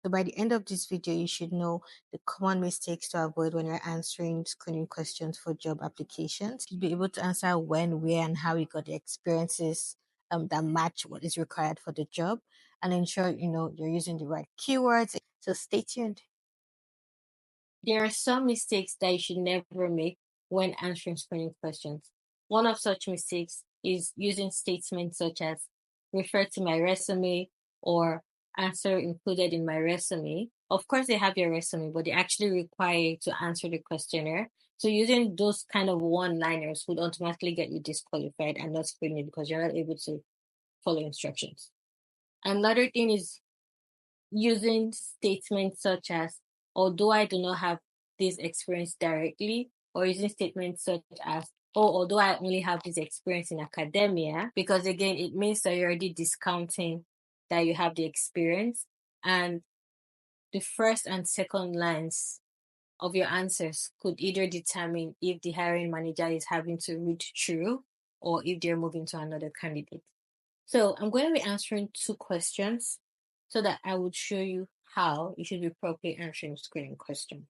So by the end of this video, you should know the common mistakes to avoid when you're answering screening questions for job applications. You'll be able to answer when, where, and how you got the experiences that match what is required for the job, and ensure you're using the right keywords. So stay tuned. There are some mistakes that you should never make when answering screening questions. One of such mistakes is using statements such as refer to my resume or answer included in my resume. Of course, they have your resume, but they actually require you to answer the questionnaire. So using those kind of one-liners would automatically get you disqualified and not screened because you're not able to follow instructions. Another thing is using statements such as, although I do not have this experience directly, or using statements such as, oh, although I only have this experience in academia, because again, it means that you're already discounting that you have the experience. And the first and second lines of your answers could either determine if the hiring manager is having to read through or if they're moving to another candidate. So I'm going to be answering 2 questions so that I would show you how you should be properly answering screening questions.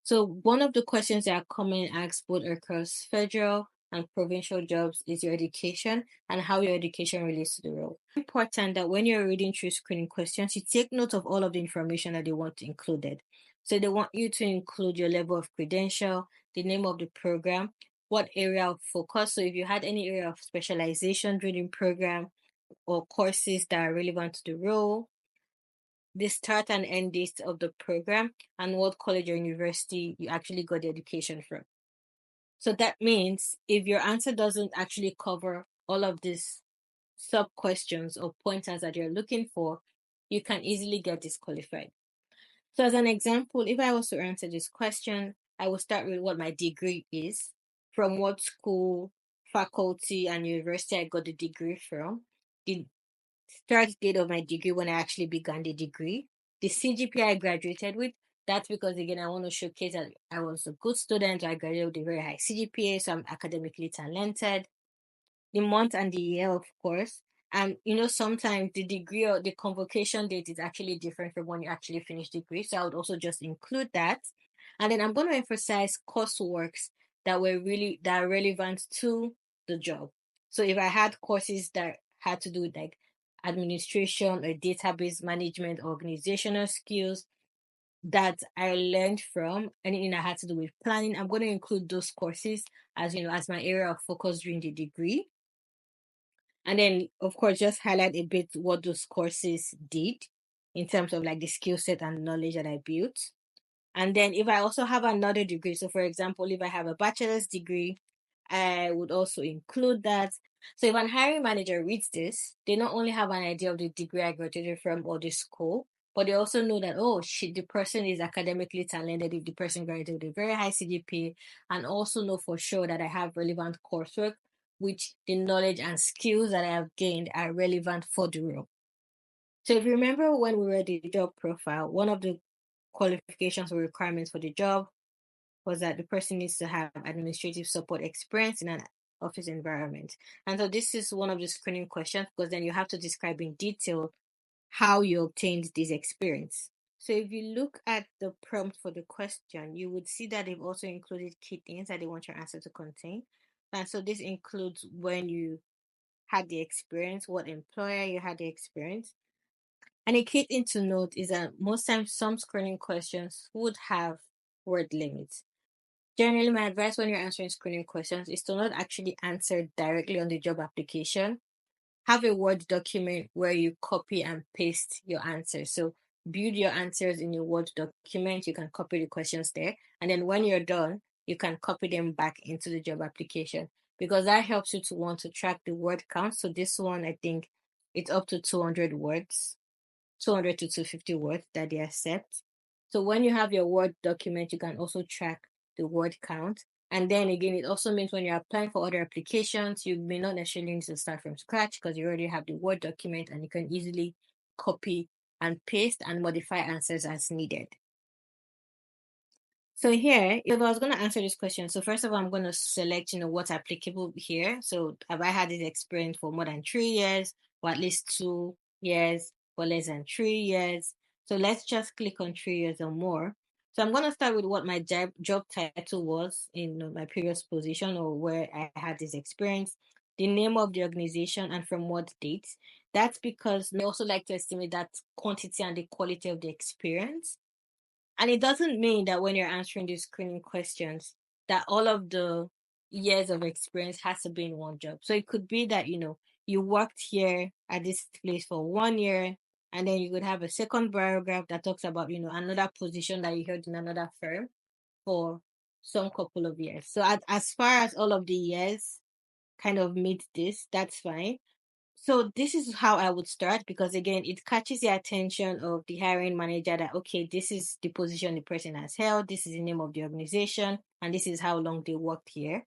So one of the questions that are commonly asked both across federal and provincial jobs is your education and how your education relates to the role. It's important that when you're reading through screening questions, you take note of all of the information that they want included. So they want you to include your level of credential, the name of the program, what area of focus. So if you had any area of specialization during the program or courses that are relevant to the role, the start and end date of the program, and what college or university you actually got the education from. So that means if your answer doesn't actually cover all of these sub questions or pointers that you're looking for, you can easily get disqualified. So as an example, if I was to answer this question, I will start with what my degree is, from what school, faculty, and university I got the degree from, the start date of my degree when I actually began the degree, the CGPA I graduated with. That's because, again, I want to showcase that I was a good student. I graduated with a very high CGPA, so I'm academically talented. The month and the year, of course. And, sometimes the degree or the convocation date is actually different from when you actually finish the degree. So I would also just include that. And then I'm going to emphasize courseworks that are relevant to the job. So if I had courses that had to do with like administration or database management, organizational skills that I learned from, anything that had to do with planning, I'm going to include those courses as as my area of focus during the degree. And then, of course, just highlight a bit what those courses did in terms of like the skill set and knowledge that I built. And then if I also have another degree, so for example, if I have a bachelor's degree, I would also include that. So if an hiring manager reads this, they not only have an idea of the degree I graduated from or the school, but they also know that, the person is academically talented if the person graduated with a very high CGPA, and also know for sure that I have relevant coursework, which the knowledge and skills that I have gained are relevant for the role. So if you remember when we read the job profile, one of the qualifications or requirements for the job was that the person needs to have administrative support experience in an office environment. And so this is one of the screening questions, because then you have to describe in detail how you obtained this experience. So if you look at the prompt for the question, you would see that they've also included key things that they want your answer to contain. And so this includes when you had the experience, what employer you had the experience. And a key thing to note is that most times some screening questions would have word limits. Generally, my advice when you're answering screening questions is to not actually answer directly on the job application. Have a Word document where you copy and paste your answers. So build your answers in your Word document. You can copy the questions there. And then when you're done, you can copy them back into the job application, because that helps you to want to track the word count. So this one, I think it's up to 200 words, 200 to 250 words that they accept. So when you have your Word document, you can also track the word count. And then again, it also means when you're applying for other applications, you may not necessarily need to start from scratch because you already have the Word document and you can easily copy and paste and modify answers as needed. So here, if I was going to answer this question, so first of all, I'm going to select, what's applicable here. So have I had this experience for more than 3 years, or at least 2 years, or less than 3 years? So let's just click on 3 years or more. So I'm going to start with what my job title was in my previous position or where I had this experience, the name of the organization, and from what date. That's because I also like to estimate that quantity and the quality of the experience. And it doesn't mean that when you're answering these screening questions, that all of the years of experience has to be in one job. So it could be that, you worked here at this place for 1 year, and then you could have a second paragraph that talks about, another position that you held in another firm for some couple of years. So as far as all of the years kind of meet this, that's fine. So this is how I would start, because again, it catches the attention of the hiring manager that, okay, this is the position the person has held, this is the name of the organization, and this is how long they worked here.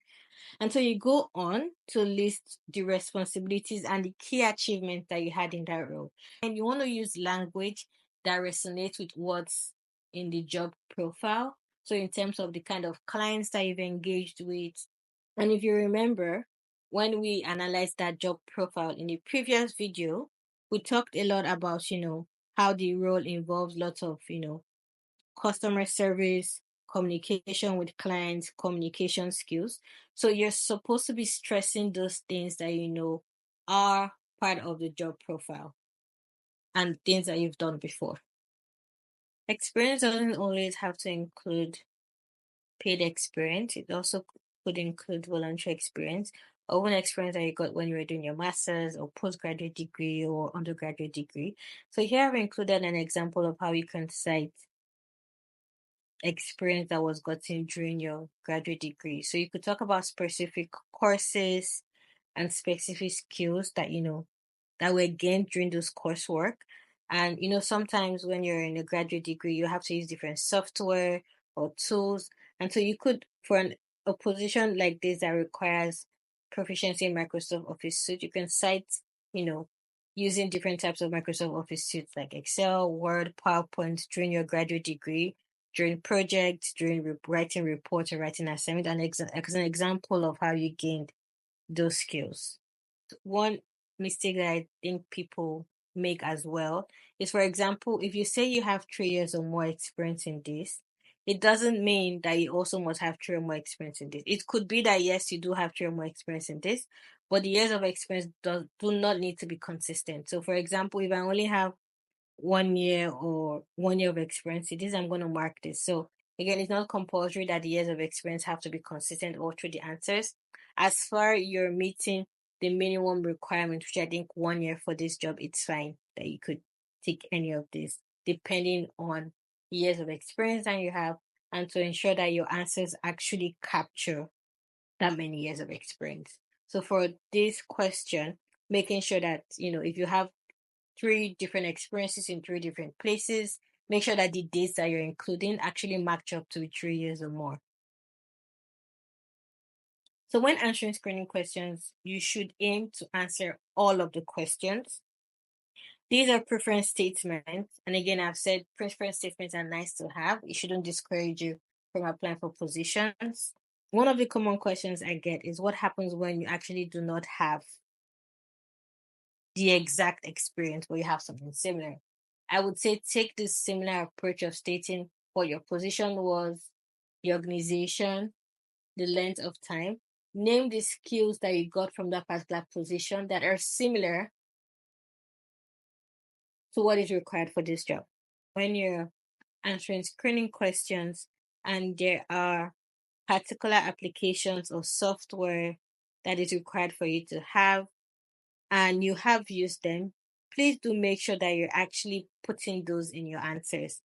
And so you go on to list the responsibilities and the key achievements that you had in that role. And you want to use language that resonates with what's in the job profile. So in terms of the kind of clients that you've engaged with. And if you remember, when we analyzed that job profile in the previous video, we talked a lot about, how the role involves lots of, customer service, communication with clients, communication skills. So you're supposed to be stressing those things that are part of the job profile and things that you've done before. Experience doesn't always have to include paid experience. It also could include voluntary experience or even experience that you got when you were doing your master's or postgraduate degree or undergraduate degree. So here I've included an example of how you can cite experience that was gotten during your graduate degree. So you could talk about specific courses and specific skills that that were gained during those coursework. And sometimes when you're in a graduate degree, you have to use different software or tools. And so you could, for a position like this that requires proficiency in Microsoft Office suite, you can cite, you know, using different types of Microsoft Office suites like Excel, Word, PowerPoint during your graduate degree, during projects, during writing reports or writing assignment, and as an example of how you gained those skills. One mistake that I think people make as well is, for example, if you say you have 3 years or more experience in this, it doesn't mean that you also must have 3 or more experience in this. It could be that yes, you do have 3 or more experience in this, but the years of experience do not need to be consistent. So, for example, if I only have 1 year or 1 year of experience, it is I'm going to mark this. So again, it's not compulsory that the years of experience have to be consistent all through the answers. As far you're meeting the minimum requirement, which I think 1 year for this job, it's fine that you could take any of this, depending on years of experience that you have, and to ensure that your answers actually capture that many years of experience. So for this question, making sure that, if you have 3 different experiences in 3 different places, make sure that the dates that you're including actually match up to 3 years or more. So when answering screening questions, you should aim to answer all of the questions. These are preference statements. And again, I've said preference statements are nice to have. It shouldn't discourage you from applying for positions. One of the common questions I get is what happens when you actually do not have the exact experience, but you have something similar. I would say take this similar approach of stating what your position was, the organization, the length of time. Name the skills that you got from that particular position that are similar to what is required for this job. When you're answering screening questions and there are particular applications or software that is required for you to have and you have used them, please do make sure that you're actually putting those in your answers.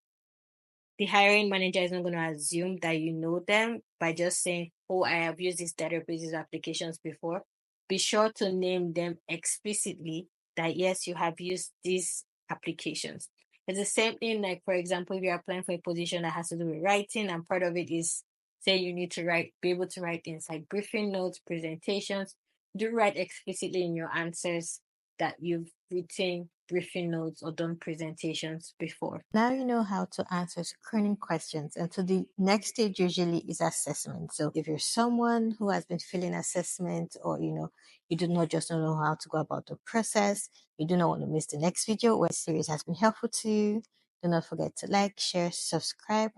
The hiring manager is not going to assume that you know them by just saying, oh, I have used these databases applications before. Be sure to name them explicitly that yes, you have used these applications. It's the same thing, like, for example, if you're applying for a position that has to do with writing, and part of it is, say, you need to be able to write things like briefing notes, presentations. Do write explicitly in your answers that you've written briefing notes or done presentations before. Now you know how to answer screening questions. And so the next stage usually is assessment. So if you're someone who has been filling assessment, or you do not just know how to go about the process, you do not want to miss the next video where the series has been helpful to you, Do not forget to like, share, subscribe,